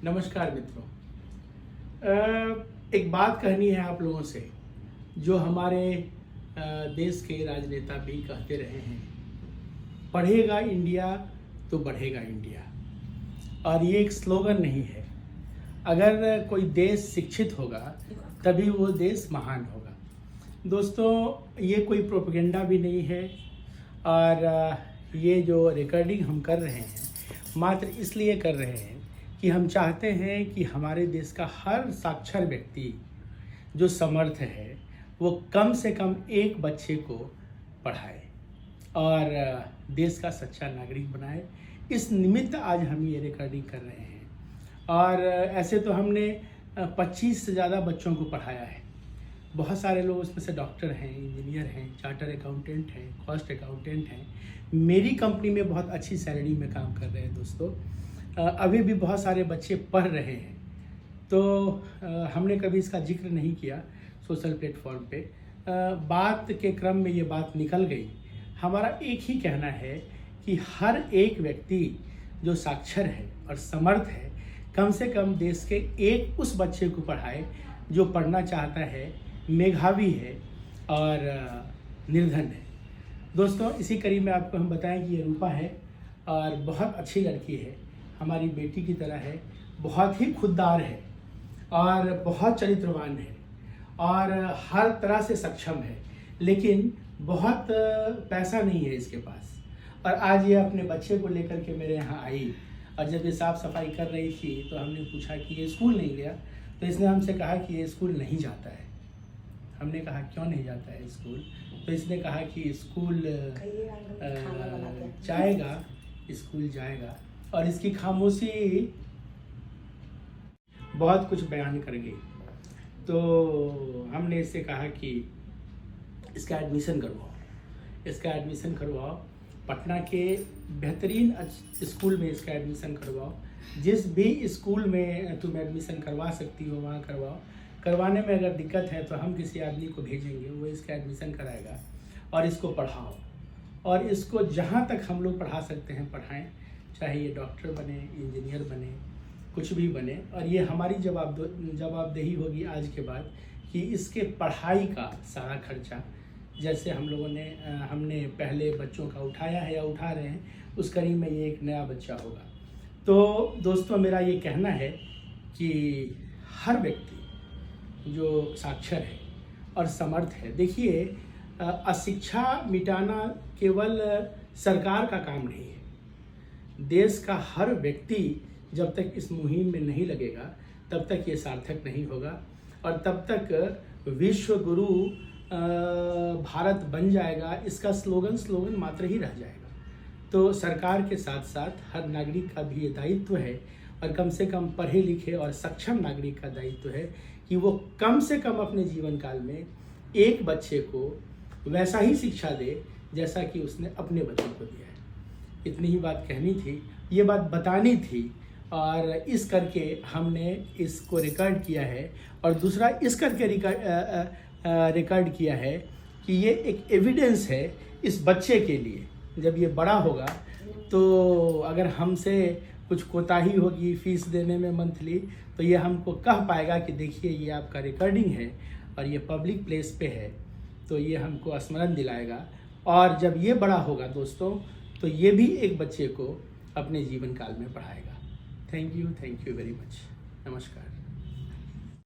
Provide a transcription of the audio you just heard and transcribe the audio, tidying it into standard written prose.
नमस्कार मित्रों। एक बात कहनी है आप लोगों से, जो हमारे देश के राजनेता भी कहते रहे हैं, पढ़ेगा इंडिया तो बढ़ेगा इंडिया। और ये एक स्लोगन नहीं है। अगर कोई देश शिक्षित होगा तभी वो देश महान होगा। दोस्तों, ये कोई प्रोपेगेंडा भी नहीं है। और ये जो रिकॉर्डिंग हम कर रहे हैं मात्र इसलिए कर रहे हैं कि हम चाहते हैं कि हमारे देश का हर साक्षर व्यक्ति जो समर्थ है वो कम से कम एक बच्चे को पढ़ाए और देश का सच्चा नागरिक बनाए। इस निमित्त आज हम ये रिकॉर्डिंग कर रहे हैं। और ऐसे तो हमने 25 से ज़्यादा बच्चों को पढ़ाया है। बहुत सारे लोग उसमें से डॉक्टर हैं, इंजीनियर हैं, चार्टर अकाउंटेंट हैं, कॉस्ट अकाउंटेंट हैं। मेरी कंपनी में बहुत अच्छी सैलरी में काम कर रहे हैं दोस्तों। अभी भी बहुत सारे बच्चे पढ़ रहे हैं। तो हमने कभी इसका जिक्र नहीं किया सोशल प्लेटफॉर्म पे। बात के क्रम में ये बात निकल गई। हमारा एक ही कहना है कि हर एक व्यक्ति जो साक्षर है और समर्थ है, कम से कम देश के एक उस बच्चे को पढ़ाए जो पढ़ना चाहता है, मेधावी है और निर्धन है। दोस्तों, इसी कड़ी में आपको हम बताएं कि ये रूपा है और बहुत अच्छी लड़की है, हमारी बेटी की तरह है, बहुत ही खुददार है और बहुत चरित्रवान है और हर तरह से सक्षम है। लेकिन बहुत पैसा नहीं है इसके पास। और आज ये अपने बच्चे को लेकर के मेरे यहाँ आई और जब ये साफ़ सफाई कर रही थी तो हमने पूछा कि ये स्कूल नहीं गया। तो इसने हमसे कहा कि ये स्कूल नहीं जाता है। हमने कहा क्यों नहीं जाता है स्कूल? तो इसने कहा कि स्कूल जाएगा, स्कूल जाएगा। और इसकी खामोशी बहुत कुछ बयान कर गई। तो हमने इससे कहा कि इसका एडमिशन करवाओ, पटना के बेहतरीन स्कूल में इसका एडमिशन करवाओ। जिस भी स्कूल में तुम एडमिशन करवा सकती हो वहाँ करवाओ। करवाने में अगर दिक्कत है तो हम किसी आदमी को भेजेंगे, वो इसका एडमिशन कराएगा और इसको पढ़ाओ। और इसको जहाँ तक हम लोग पढ़ा सकते हैं पढ़ाएं, चाहे ये डॉक्टर बने, इंजीनियर बने, कुछ भी बने। और ये हमारी जवाबदेही होगी आज के बाद कि इसके पढ़ाई का सारा खर्चा, जैसे हमने पहले बच्चों का उठाया है या उठा रहे हैं, उस कड़ी में ये एक नया बच्चा होगा। तो दोस्तों, मेरा ये कहना है कि हर व्यक्ति जो साक्षर है और समर्थ है, देखिए, अशिक्षा मिटाना केवल सरकार का काम नहीं है। देश का हर व्यक्ति जब तक इस मुहिम में नहीं लगेगा तब तक ये सार्थक नहीं होगा और तब तक विश्व गुरु भारत बन जाएगा, इसका स्लोगन मात्र ही रह जाएगा। तो सरकार के साथ साथ हर नागरिक का भी ये दायित्व है, और कम से कम पढ़े लिखे और सक्षम नागरिक का दायित्व है कि वो कम से कम अपने जीवन काल में एक बच्चे को वैसा ही शिक्षा दे जैसा कि उसने अपने बच्चे को दिया है। इतनी ही बात कहनी थी, ये बात बतानी थी, और इस करके हमने इसको रिकॉर्ड किया है। और दूसरा इस करके रिकॉर्ड किया है कि ये एक एविडेंस है इस बच्चे के लिए। जब ये बड़ा होगा तो अगर हमसे कुछ कोताही होगी फीस देने में मंथली, तो ये हमको कह पाएगा कि देखिए ये आपका रिकॉर्डिंग है और ये पब्लिक प्लेस पे है। तो ये हमको स्मरण दिलाएगा। और जब ये बड़ा होगा दोस्तों, तो ये भी एक बच्चे को अपने जीवन काल में पढ़ाएगा। Thank you very much. नमस्कार।